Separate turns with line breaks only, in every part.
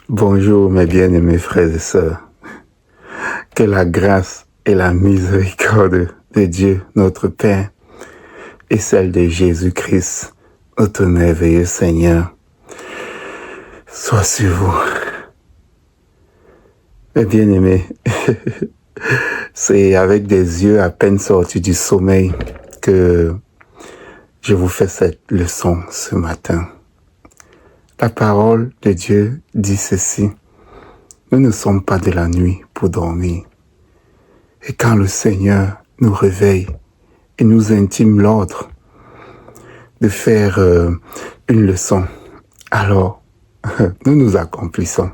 Bonjour mes bien-aimés frères et sœurs. Que la grâce et la miséricorde de Dieu, notre Père, et celle de Jésus-Christ, notre merveilleux Seigneur, soit sur vous. Mes bien-aimés, c'est avec des yeux à peine sortis du sommeil que je vous fais cette leçon ce matin. La parole de Dieu dit ceci: nous ne sommes pas de la nuit pour dormir. Et quand le Seigneur nous réveille et nous intime l'ordre de faire une leçon, alors nous nous accomplissons.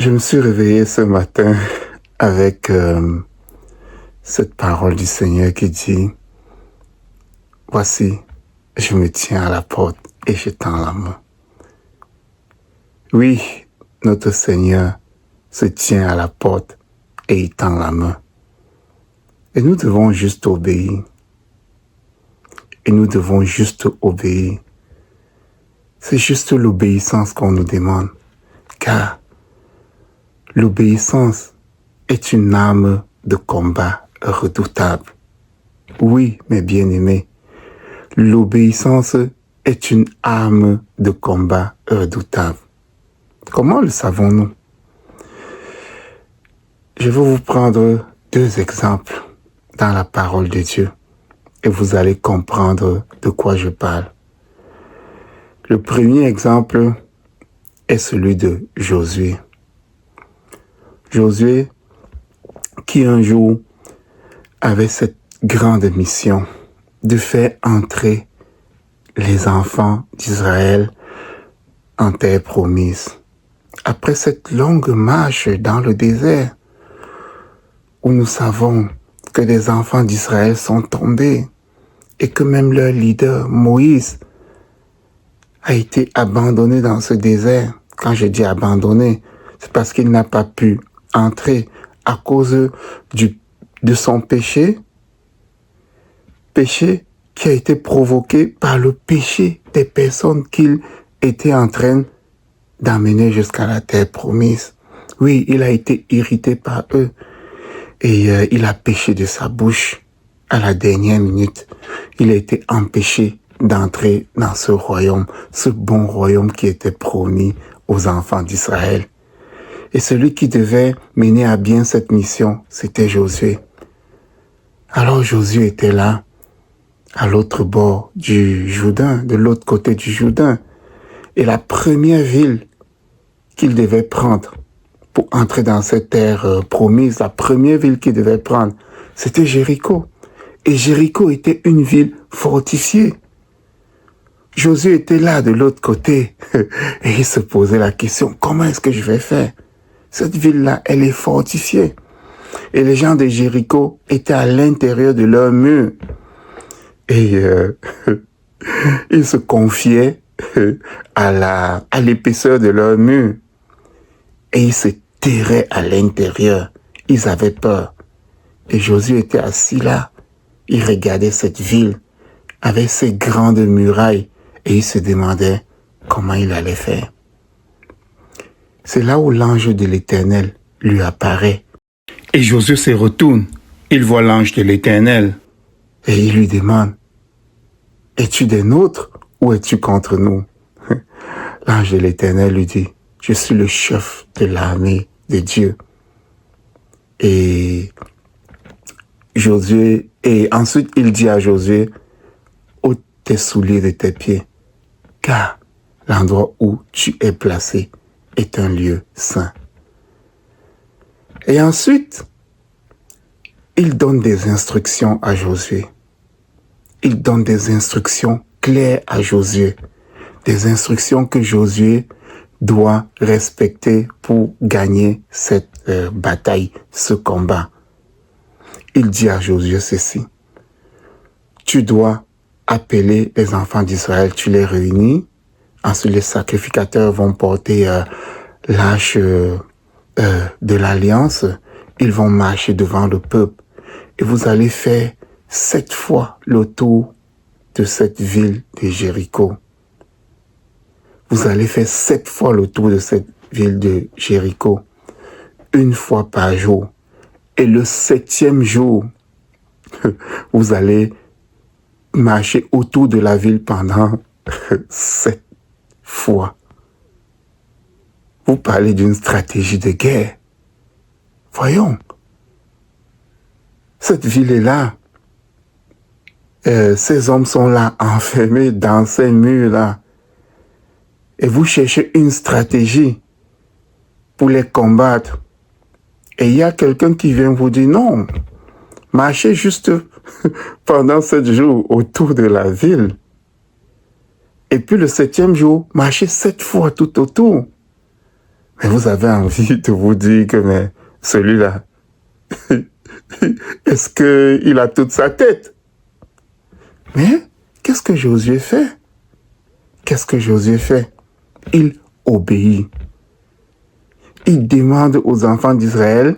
Je me suis réveillé ce matin avec cette parole du Seigneur qui dit: voici, je me tiens à la porte et je tends la main. Oui, notre Seigneur se tient à la porte et il tend la main. Et nous devons juste obéir. Et nous devons juste obéir. C'est juste l'obéissance qu'on nous demande. Car l'obéissance est une arme de combat redoutable. Oui, mes bien-aimés, l'obéissance est une arme de combat redoutable. Comment le savons-nous? Je vais vous prendre 2 exemples dans la parole de Dieu et vous allez comprendre de quoi je parle. Le premier exemple est celui de Josué. Josué qui un jour avait cette grande mission de faire entrer les enfants d'Israël en terre promise. Après cette longue marche dans le désert, où nous savons que des enfants d'Israël sont tombés et que même leur leader, Moïse, a été abandonné dans ce désert. Quand je dis abandonné, c'est parce qu'il n'a pas pu entrer à cause de son péché qui a été provoqué par le péché des personnes qu'il était en train d'amener jusqu'à la terre promise. Oui, il a été irrité par eux et il a péché de sa bouche à la dernière minute. Il a été empêché d'entrer dans ce royaume, ce bon royaume qui était promis aux enfants d'Israël. Et celui qui devait mener à bien cette mission, c'était Josué. Alors Josué était là, à l'autre bord du Jourdain, de l'autre côté du Jourdain. Et la première ville qu'il devait prendre pour entrer dans cette terre promise, la première ville qu'il devait prendre, c'était Jéricho. Et Jéricho était une ville fortifiée. Josué était là de l'autre côté et il se posait la question: comment est-ce que je vais faire? Cette ville-là, elle est fortifiée. Et les gens de Jéricho étaient à l'intérieur de leur mur. Et ils se confiaient à l'épaisseur de leur mur. Et ils se terraient à l'intérieur. Ils avaient peur. Et Josué était assis là. Il regardait cette ville avec ses grandes murailles et il se demandait comment il allait faire. C'est là où l'ange de l'Éternel lui apparaît. Et Josué se retourne. Il voit l'ange de l'Éternel. Et il lui demande: es-tu des nôtres ou es-tu contre nous? L'ange de l'Éternel lui dit: je suis le chef de l'armée de Dieu. Et ensuite il dit à Josué: ôte tes souliers de tes pieds, car l'endroit où tu es placé est un lieu saint. Et ensuite, il donne des instructions à Josué. Il donne des instructions claires à Josué. Des instructions que Josué doit respecter pour gagner cette bataille, ce combat. Il dit à Josué ceci: tu dois appeler les enfants d'Israël, tu les réunis. Ensuite, les sacrificateurs vont porter l'arche de l'alliance. Ils vont marcher devant le peuple. Et vous allez faire 7 fois le tour de cette ville de Jéricho. vous allez faire 7 fois le tour de cette ville de Jéricho, 1 fois par jour. Et le 7e jour, vous allez marcher autour de la ville pendant 7 fois. Vous parlez d'une stratégie de guerre. Voyons. Cette ville est là. Ces hommes sont là, enfermés dans ces murs-là. Et vous cherchez une stratégie pour les combattre. Et il y a quelqu'un qui vient vous dire non, marchez juste pendant 7 jours autour de la ville. Et puis le 7e jour, marchez 7 fois tout autour. Mais vous avez envie de vous dire que mais celui-là, est-ce qu'il a toute sa tête? Mais qu'est-ce que Josué fait? Qu'est-ce que Josué fait? Il obéit. Il demande aux enfants d'Israël,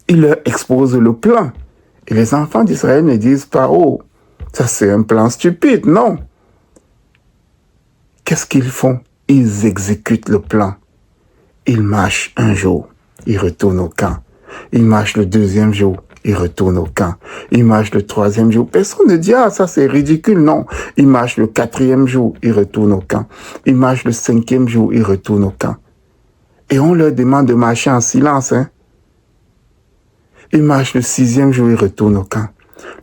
il leur expose le plan. Et les enfants d'Israël ne disent pas, oh, ça c'est un plan stupide, non. Qu'est-ce qu'ils font? Ils exécutent le plan. Ils marchent un jour, ils retournent au camp. Ils marchent le 2e jour, ils retournent au camp. Ils marchent le 3e jour. Personne ne dit, ah, ça c'est ridicule, non. Ils marchent le 4e jour, ils retournent au camp. Ils marchent le 5e jour, ils retournent au camp. Et on leur demande de marcher en silence, hein. Ils marchent le 6e jour, ils retournent au camp.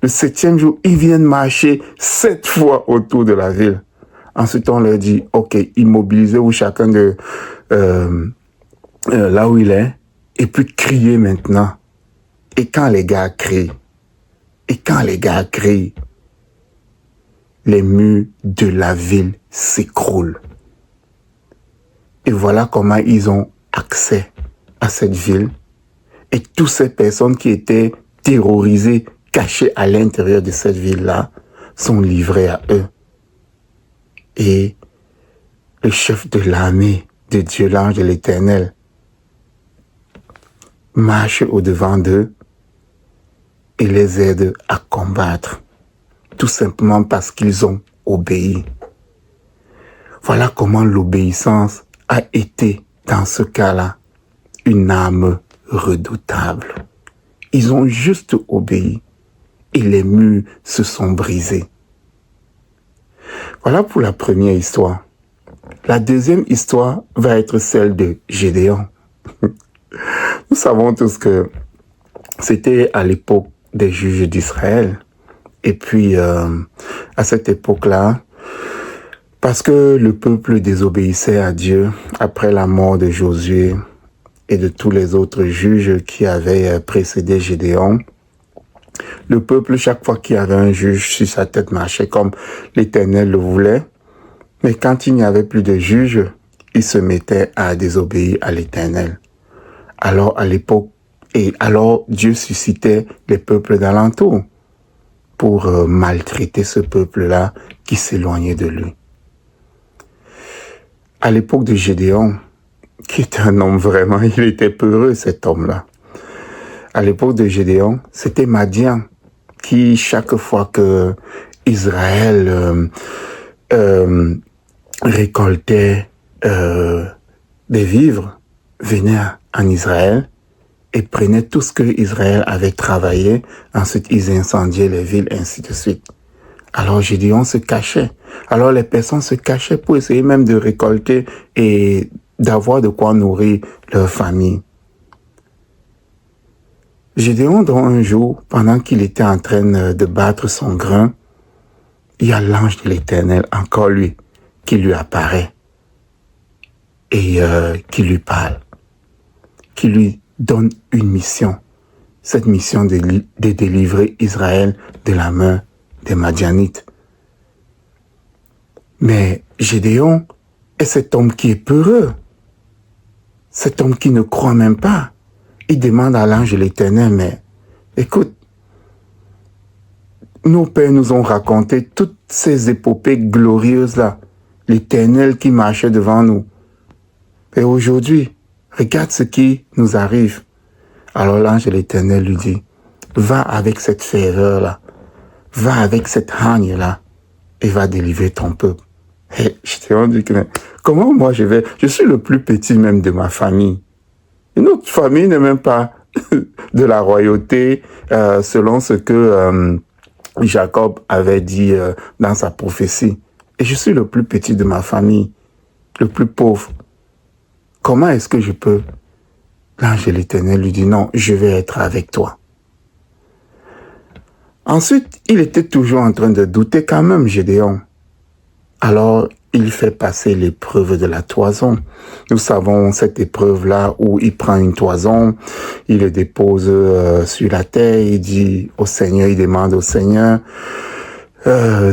Le 7e jour, ils viennent marcher 7 fois autour de la ville. Ensuite, on leur dit, ok, immobilisez-vous chacun de là où il est, et puis criez maintenant. Et quand les gars crient, les murs de la ville s'écroulent. Et voilà comment ils ont accès à cette ville. Et toutes ces personnes qui étaient terrorisées, cachées à l'intérieur de cette ville-là, sont livrées à eux. Et le chef de l'armée de Dieu, l'ange de l'Éternel, marche au-devant d'eux et les aide à combattre, tout simplement parce qu'ils ont obéi. Voilà comment l'obéissance a été, dans ce cas-là, une arme redoutable. Ils ont juste obéi et les murs se sont brisés. Voilà pour la première histoire. La deuxième histoire va être celle de Gédéon. Nous savons tous que c'était à l'époque des juges d'Israël. Et puis, à cette époque-là, parce que le peuple désobéissait à Dieu après la mort de Josué et de tous les autres juges qui avaient précédé Gédéon, le peuple, chaque fois qu'il y avait un juge sur sa tête, marchait comme l'Éternel le voulait. Mais quand il n'y avait plus de juges, il se mettait à désobéir à l'Éternel. Alors, à l'époque, alors Dieu suscitait les peuples d'alentour pour maltraiter ce peuple-là qui s'éloignait de lui. À l'époque de Gédéon, qui était un homme vraiment, il était peureux cet homme-là. À l'époque de Gédéon, c'était Madian qui, chaque fois que Israël récoltait des vivres, venait en Israël et prenait tout ce que Israël avait travaillé. Ensuite, ils incendiaient les villes, ainsi de suite. Alors Gédéon se cachait. Alors les personnes se cachaient pour essayer même de récolter et d'avoir de quoi nourrir leur famille. Gédéon, dans un jour, pendant qu'il était en train de battre son grain, il y a l'ange de l'Éternel, encore lui, qui lui apparaît et qui lui parle, qui lui donne une mission. Cette mission de délivrer Israël de la main des Madianites. Mais Gédéon est cet homme qui est peureux, cet homme qui ne croit même pas. Il demande à l'ange de l'Éternel, mais écoute, nos pères nous ont raconté toutes ces épopées glorieuses-là, l'Éternel qui marchait devant nous. Et aujourd'hui, regarde ce qui nous arrive. Alors l'ange de l'Éternel lui dit, va avec cette ferveur-là, va avec cette hargne-là, et va délivrer ton peuple. Et j'étais rendu que, mais comment moi je suis le plus petit même de ma famille. Et notre famille n'est même pas de la royauté, selon ce que Jacob avait dit dans sa prophétie. Et je suis le plus petit de ma famille, le plus pauvre. Comment est-ce que je peux? L'ange de l'Éternel lui dit, non, je vais être avec toi. Ensuite, il était toujours en train de douter quand même, Gédéon. Alors, il fait passer l'épreuve de la toison. Nous savons cette épreuve-là où il prend une toison, il le dépose sur la terre, il dit au Seigneur, il demande au Seigneur,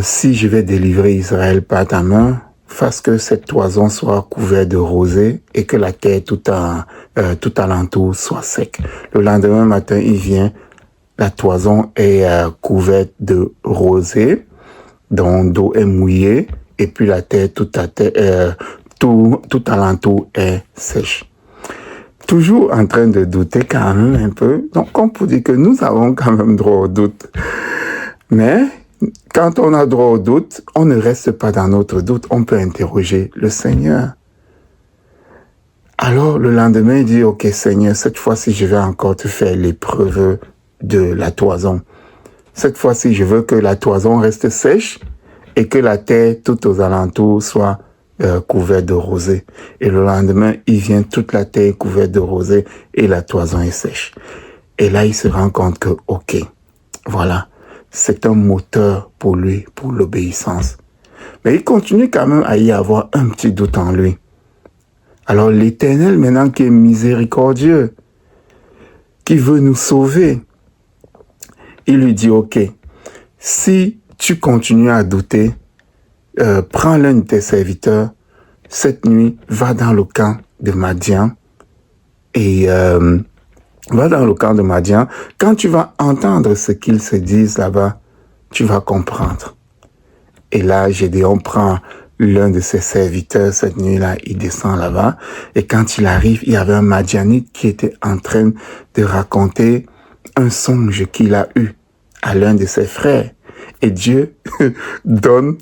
si je vais délivrer Israël par ta main, fasse que cette toison soit couverte de rosée et que la terre tout alentour soit sec. Le lendemain matin, il vient, la toison est couverte de rosée, dont l'eau est mouillée, et puis la terre tout alentour est sèche. Toujours en train de douter quand même un peu. Donc on peut dire que nous avons quand même droit au doute. Mais quand on a droit au doute, on ne reste pas dans notre doute. On peut interroger le Seigneur. Alors le lendemain, il dit, ok Seigneur, cette fois-ci je vais encore te faire l'épreuve de la toison. Cette fois-ci, je veux que la toison reste sèche et que la terre tout aux alentours soit couverte de rosée. Et le lendemain, il vient, toute la terre couverte de rosée et la toison est sèche. Et là, il se rend compte que, ok, voilà, c'est un moteur pour lui, pour l'obéissance. Mais il continue quand même à y avoir un petit doute en lui. Alors l'Éternel, maintenant qui est miséricordieux, qui veut nous sauver, il lui dit, ok, si tu continues à douter, prends l'un de tes serviteurs, cette nuit, va dans le camp de Madian et va dans le camp de Madian. Quand tu vas entendre ce qu'ils se disent là-bas, tu vas comprendre. Et là, Gédéon prend l'un de ses serviteurs cette nuit-là, il descend là-bas. Et quand il arrive, il y avait un Madianite qui était en train de raconter un songe qu'il a eu à l'un de ses frères. Et Dieu donne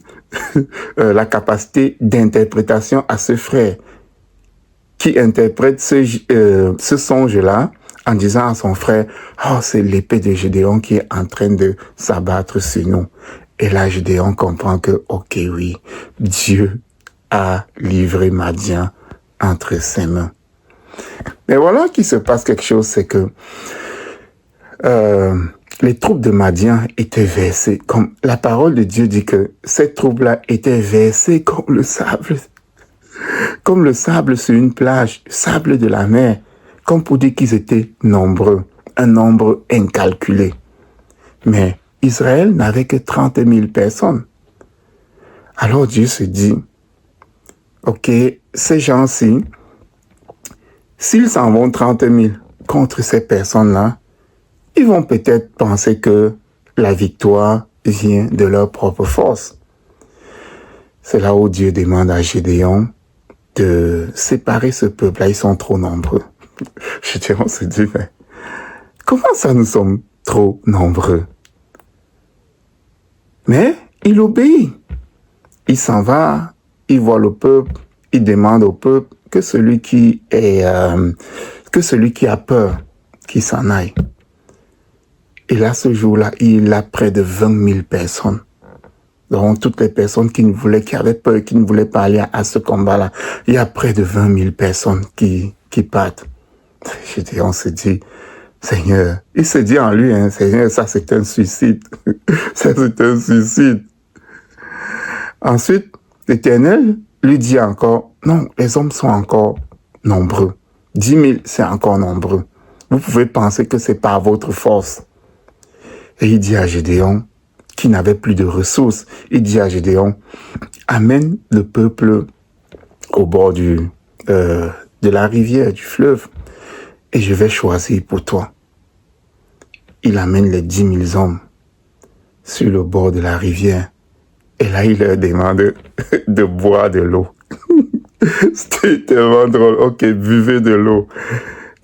la capacité d'interprétation à ce frère qui interprète ce songe-là en disant à son frère, « Oh, c'est l'épée de Gédéon qui est en train de s'abattre sur nous. » Et là, Gédéon comprend que, ok, oui, Dieu a livré Madian entre ses mains. Mais voilà qu'il se passe quelque chose, c'est que les troupes de Madian étaient versées, comme la parole de Dieu dit que ces troupes-là étaient versées comme le sable sur une plage, sable de la mer, comme pour dire qu'ils étaient nombreux, un nombre incalculé. Mais Israël n'avait que 30 000 personnes. Alors Dieu se dit, ok, ces gens-ci, s'ils s'en vont 30 000 contre ces personnes-là, ils vont peut-être penser que la victoire vient de leur propre force. C'est là où Dieu demande à Gédéon de séparer ce peuple-là, ils sont trop nombreux. Gédéon se dit, mais comment ça nous sommes trop nombreux? Mais il obéit. Il s'en va, il voit le peuple, il demande au peuple que celui qui a peur, qu'il s'en aille. Et là, ce jour-là, il a près de 20 000 personnes. Donc, toutes les personnes qui avaient peur, qui ne voulaient pas aller à ce combat-là, il y a près de 20 000 personnes qui partent. On se dit, Seigneur, il se dit en lui, Seigneur, ça c'est un suicide. Ça c'est un suicide. Ensuite, l'Éternel lui dit encore, non, les hommes sont encore nombreux. 10 000, c'est encore nombreux. Vous pouvez penser que c'est par votre force. Et il dit à Gédéon, qui n'avait plus de ressources, il dit à Gédéon, amène le peuple au bord de la rivière, du fleuve, et je vais choisir pour toi. Il amène les 10 000 hommes sur le bord de la rivière, et là il leur demande de boire de l'eau. C'était tellement drôle. Ok, buvez de l'eau.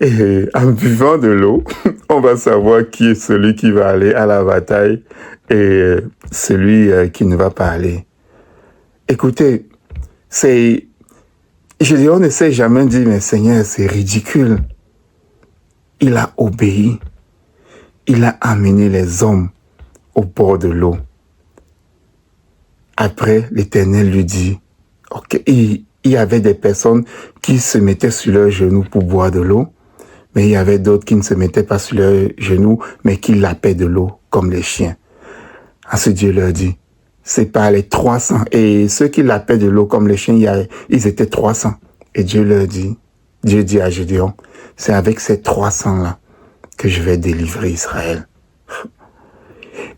Et en buvant de l'eau, on va savoir qui est celui qui va aller à la bataille et celui qui ne va pas aller. Écoutez, Je dis, on ne s'est jamais dit, mais Seigneur, c'est ridicule. Il a obéi. Il a amené les hommes au bord de l'eau. Après, l'Éternel lui dit, ok, il y avait des personnes qui se mettaient sur leurs genoux pour boire de l'eau, mais il y avait d'autres qui ne se mettaient pas sur leurs genoux, mais qui lapaient de l'eau comme les chiens. Ainsi Dieu leur dit, c'est pas les 300. Et ceux qui lapaient de l'eau comme les chiens, ils étaient 300. Et Dieu dit à Gédéon, c'est avec ces 300-là que je vais délivrer Israël.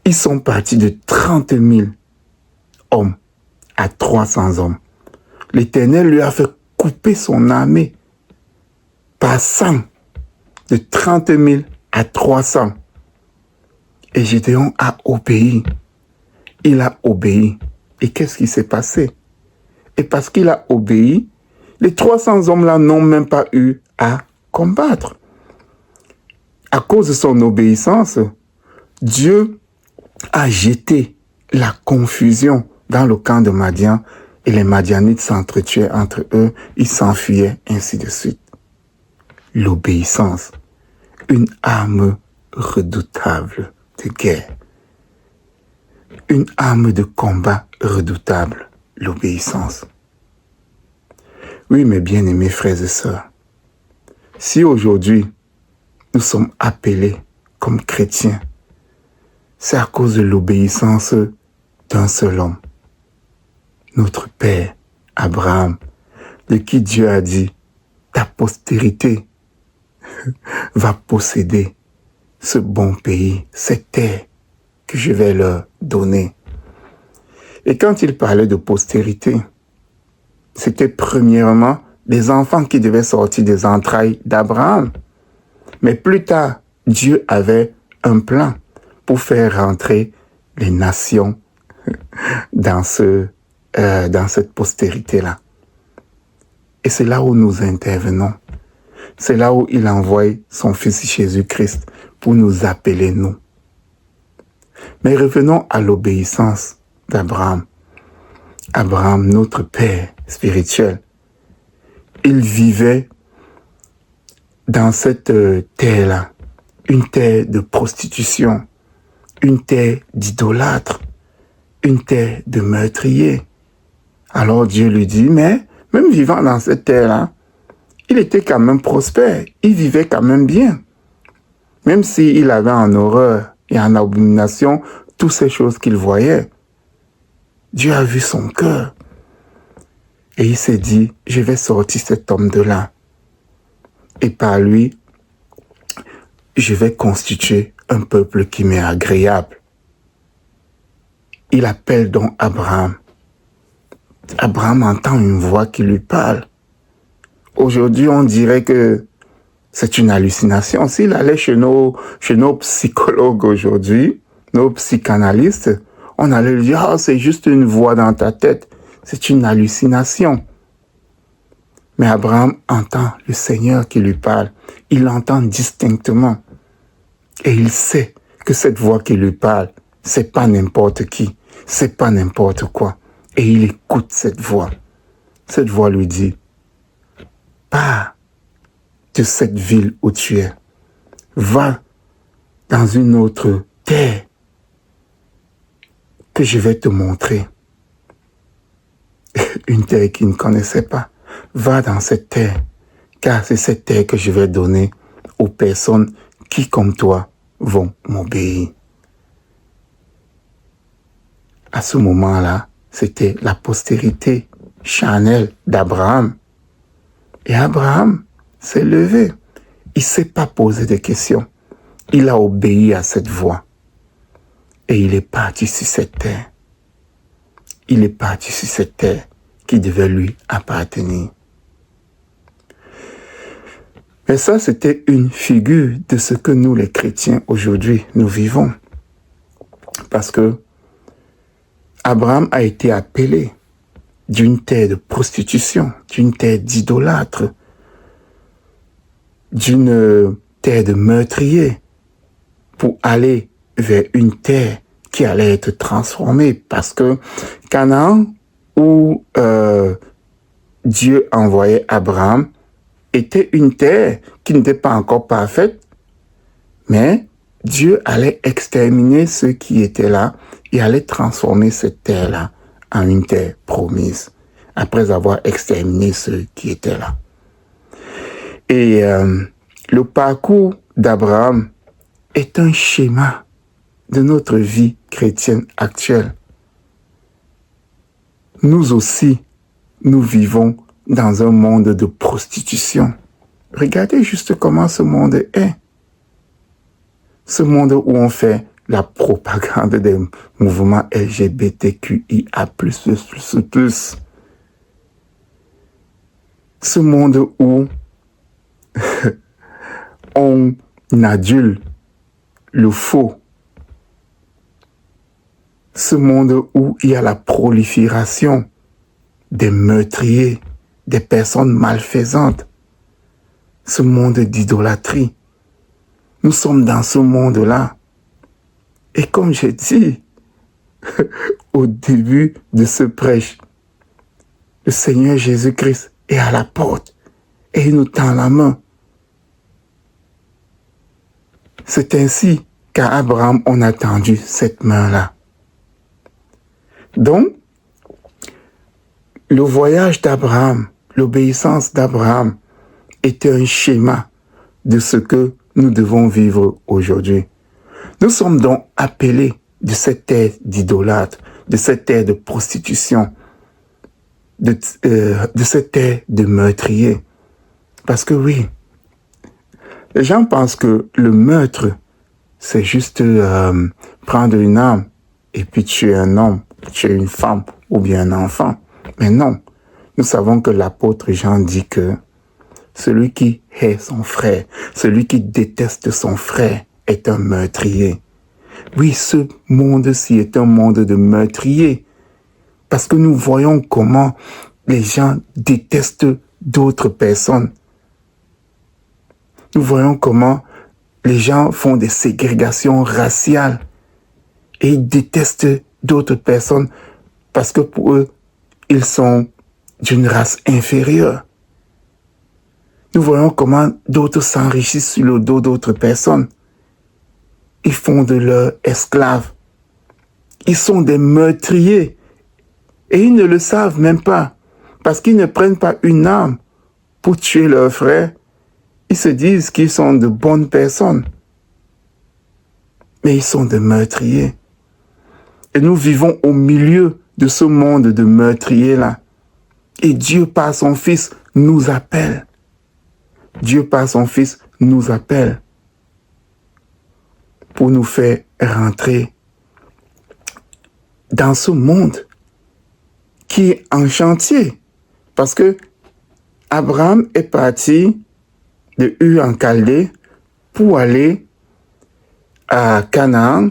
Ils sont partis de 30 000 hommes à 300 hommes. L'Éternel lui a fait couper son armée par 100, de 30 000 à 300. Et Gédéon a obéi. Il a obéi. Et qu'est-ce qui s'est passé? Et parce qu'il a obéi, les 300 hommes-là n'ont même pas eu à combattre. À cause de son obéissance, Dieu a jeté la confusion dans le camp de Madian et les Madianites s'entretuaient entre eux, ils s'enfuyaient, ainsi de suite. L'obéissance, une arme redoutable de guerre, une arme de combat redoutable, l'obéissance. Oui, mes bien-aimés frères et sœurs, si aujourd'hui nous sommes appelés comme chrétiens, c'est à cause de l'obéissance d'un seul homme, notre Père, Abraham, de qui Dieu a dit, ta postérité va posséder ce bon pays, cette terre que je vais leur donner. Et quand il parlait de postérité, c'était premièrement les enfants qui devaient sortir des entrailles d'Abraham. Mais plus tard, Dieu avait un plan pour faire rentrer les nations dans cette postérité-là. Et c'est là où nous intervenons. C'est là où il envoie son Fils Jésus-Christ pour nous appeler, nous. Mais revenons à l'obéissance d'Abraham. Abraham, notre Père spirituel, il vivait dans cette terre-là, une terre de prostitution, une terre d'idolâtre, une terre de meurtrier. Alors Dieu lui dit, mais même vivant dans cette terre-là, il était quand même prospère, il vivait quand même bien. Même s'il avait en horreur et en abomination toutes ces choses qu'il voyait, Dieu a vu son cœur. Et il s'est dit, je vais sortir cet homme de là. Et par lui, je vais constituer un peuple qui m'est agréable. Il appelle donc Abraham. Abraham entend une voix qui lui parle. Aujourd'hui, on dirait que c'est une hallucination. S'il allait chez nos psychologues aujourd'hui, nos psychanalystes, on allait lui dire, c'est juste une voix dans ta tête. C'est une hallucination. Mais Abraham entend le Seigneur qui lui parle. Il l'entend distinctement. Et il sait que cette voix qui lui parle, c'est pas n'importe qui. C'est pas n'importe quoi. Et il écoute cette voix. Cette voix lui dit, pars de cette ville où tu es. Va dans une autre terre que je vais te montrer. Une terre qu'il ne connaissait pas. Va dans cette terre, car c'est cette terre que je vais donner aux personnes qui, comme toi, vont m'obéir. À ce moment-là, c'était la postérité charnelle d'Abraham. Et Abraham s'est levé. Il ne s'est pas posé de questions. Il a obéi à cette voix. Et il est parti sur cette terre. Il est parti sur cette terre qui devait lui appartenir. Mais ça, c'était une figure de ce que nous, les chrétiens, aujourd'hui, nous vivons. Parce que Abraham a été appelé d'une terre de prostitution, d'une terre d'idolâtre, d'une terre de meurtrier, pour aller vers une terre qui allait être transformée. Parce que Canaan, où Dieu envoyait Abraham était une terre qui n'était pas encore parfaite, mais Dieu allait exterminer ceux qui étaient là et allait transformer cette terre-là en une terre promise, après avoir exterminé ceux qui étaient là. Et le parcours d'Abraham est un schéma de notre vie chrétienne actuelle. Nous aussi, nous vivons dans un monde de prostitution. Regardez juste comment ce monde est. Ce monde où on fait la propagande des mouvements LGBTQIA++. Ce monde où on adule le faux. Ce monde où il y a la prolifération des meurtriers, des personnes malfaisantes. Ce monde d'idolâtrie. Nous sommes dans ce monde-là. Et comme j'ai dit au début de ce prêche, le Seigneur Jésus-Christ est à la porte et il nous tend la main. C'est ainsi qu'à Abraham, on a tendu cette main-là. Donc, le voyage d'Abraham, l'obéissance d'Abraham était un schéma de ce que nous devons vivre aujourd'hui. Nous sommes donc appelés de cette terre d'idolâtre, de cette terre de prostitution, de cette terre de meurtrier. Parce que oui, les gens pensent que le meurtre, c'est juste prendre une âme et puis tuer un homme, tuer une femme ou bien un enfant. Mais non, nous savons que l'apôtre Jean dit que celui qui hait son frère, celui qui déteste son frère est un meurtrier. Oui, ce monde-ci est un monde de meurtriers. Parce que nous voyons comment les gens détestent d'autres personnes. Nous voyons comment les gens font des ségrégations raciales et ils détestent d'autres personnes parce que pour eux, ils sont d'une race inférieure. Nous voyons comment d'autres s'enrichissent sur le dos d'autres personnes. Ils font de leurs esclaves. Ils sont des meurtriers. Et ils ne le savent même pas. Parce qu'ils ne prennent pas une arme pour tuer leurs frères. Ils se disent qu'ils sont de bonnes personnes. Mais ils sont des meurtriers. Et nous vivons au milieu de ce monde de meurtriers-là. Et Dieu, par son Fils, nous appelle. Dieu, par son Fils, nous appelle pour nous faire rentrer dans ce monde qui est en chantier. Parce que Abraham est parti de Ur en Chaldée pour aller à Canaan,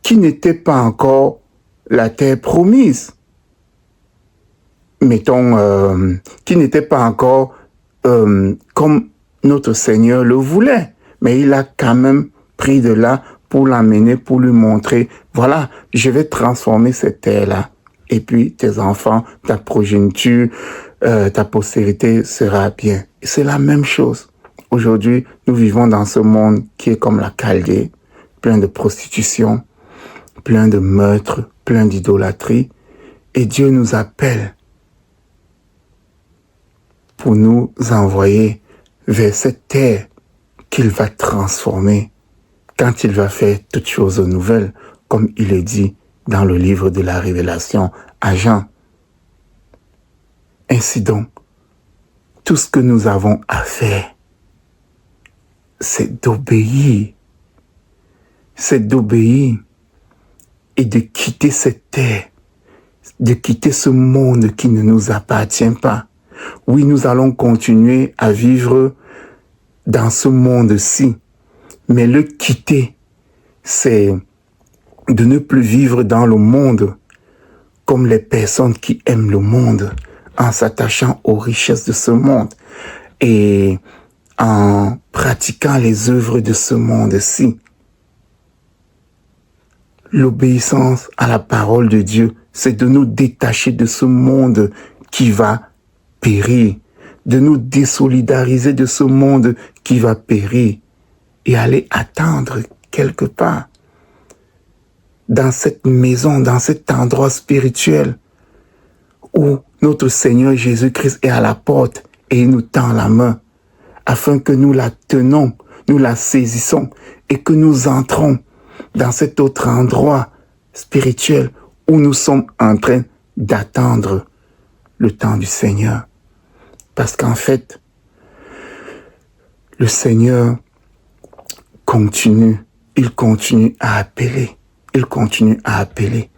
qui n'était pas encore la terre promise. Mettons, qui n'était pas encore comme notre Seigneur le voulait. Mais il a quand même pris de là pour l'amener, pour lui montrer, voilà, je vais transformer cette terre-là. Et puis tes enfants, ta progéniture, ta postérité sera bien. C'est la même chose. Aujourd'hui, nous vivons dans ce monde qui est comme la Chaldée, plein de prostitution, plein de meurtres, plein d'idolâtrie. Et Dieu nous appelle pour nous envoyer vers cette terre qu'il va transformer quand il va faire toutes choses nouvelles, comme il est dit dans le livre de la Révélation à Jean. Ainsi donc, tout ce que nous avons à faire, c'est d'obéir. C'est d'obéir et de quitter cette terre, de quitter ce monde qui ne nous appartient pas. Oui, nous allons continuer à vivre dans ce monde-ci, mais le quitter, c'est de ne plus vivre dans le monde comme les personnes qui aiment le monde, en s'attachant aux richesses de ce monde et en pratiquant les œuvres de ce monde-ci. L'obéissance à la parole de Dieu, c'est de nous détacher de ce monde qui va périr, de nous désolidariser de ce monde qui va périr et aller attendre quelque part dans cette maison, dans cet endroit spirituel où notre Seigneur Jésus-Christ est à la porte et il nous tend la main afin que nous la tenons, nous la saisissons et que nous entrons dans cet autre endroit spirituel où nous sommes en train d'attendre le temps du Seigneur. Parce qu'en fait, le Seigneur continue, il continue à appeler, il continue à appeler.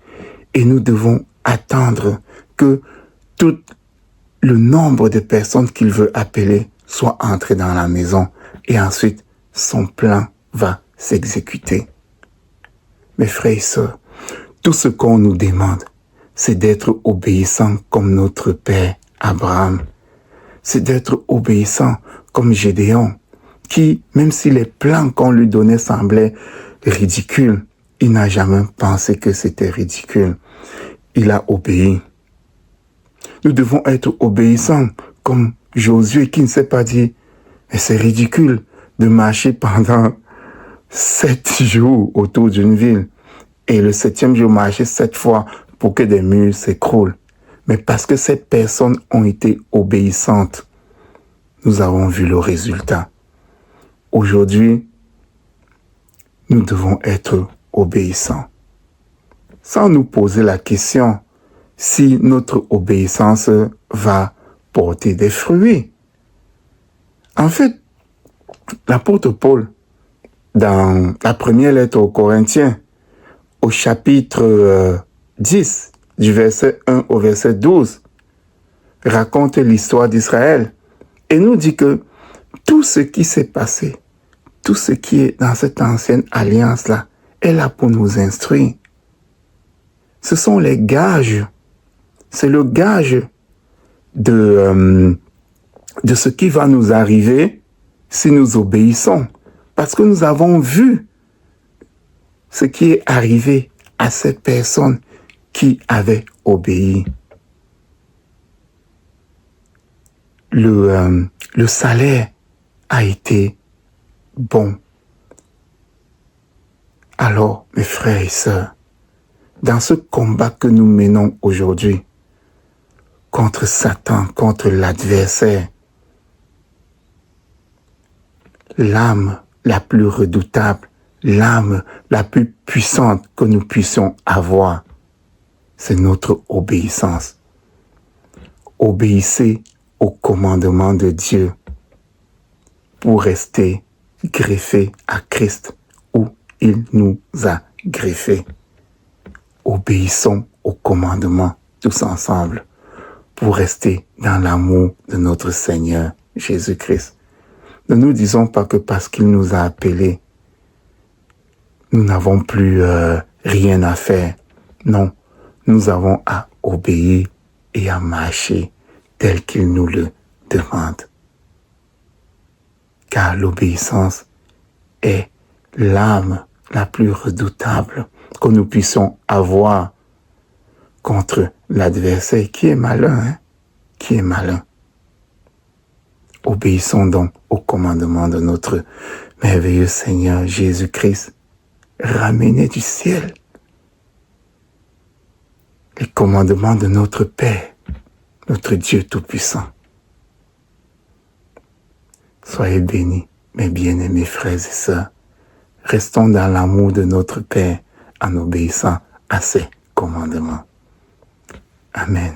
Et nous devons attendre que tout le nombre de personnes qu'il veut appeler soit entré dans la maison. Et ensuite, son plan va s'exécuter. Mes frères et sœurs, tout ce qu'on nous demande, c'est d'être obéissant comme notre père Abraham. C'est d'être obéissant comme Gédéon, qui, même si les plans qu'on lui donnait semblaient ridicules, il n'a jamais pensé que c'était ridicule. Il a obéi. Nous devons être obéissants comme Josué qui ne s'est pas dit « c'est ridicule de marcher pendant 7 jours autour d'une ville et le 7e jour marcher 7 fois pour que des murs s'écroulent. » Mais parce que ces personnes ont été obéissantes, nous avons vu le résultat. Aujourd'hui, nous devons être obéissants, sans nous poser la question si notre obéissance va porter des fruits. En fait, l'apôtre Paul, dans la première lettre aux Corinthiens, au chapitre 10, du verset 1 au verset 12, raconte l'histoire d'Israël et nous dit que tout ce qui s'est passé, tout ce qui est dans cette ancienne alliance-là, est là pour nous instruire. Ce sont les gages, c'est le gage de ce qui va nous arriver si nous obéissons. Parce que nous avons vu ce qui est arrivé à ces personnes qui avaient obéi. Le salaire a été bon. Alors, mes frères et sœurs, dans ce combat que nous menons aujourd'hui, contre Satan, contre l'adversaire, l'âme la plus redoutable, l'âme la plus puissante que nous puissions avoir, c'est notre obéissance. Obéissez au commandement de Dieu pour rester greffé à Christ où il nous a greffés. Obéissons au commandement tous ensemble pour rester dans l'amour de notre Seigneur Jésus-Christ. Ne nous disons pas que parce qu'il nous a appelés, nous n'avons plus rien à faire. Non, nous avons à obéir et à marcher tel qu'il nous le demande. Car l'obéissance est l'arme la plus redoutable que nous puissions avoir contre l'adversaire qui est malin, qui est malin. Obéissons donc au commandement de notre merveilleux Seigneur Jésus-Christ, ramené du ciel. Les commandements de notre Père, notre Dieu Tout-Puissant. Soyez bénis, mes bien-aimés frères et sœurs. Restons dans l'amour de notre Père en obéissant à ses commandements. Amen.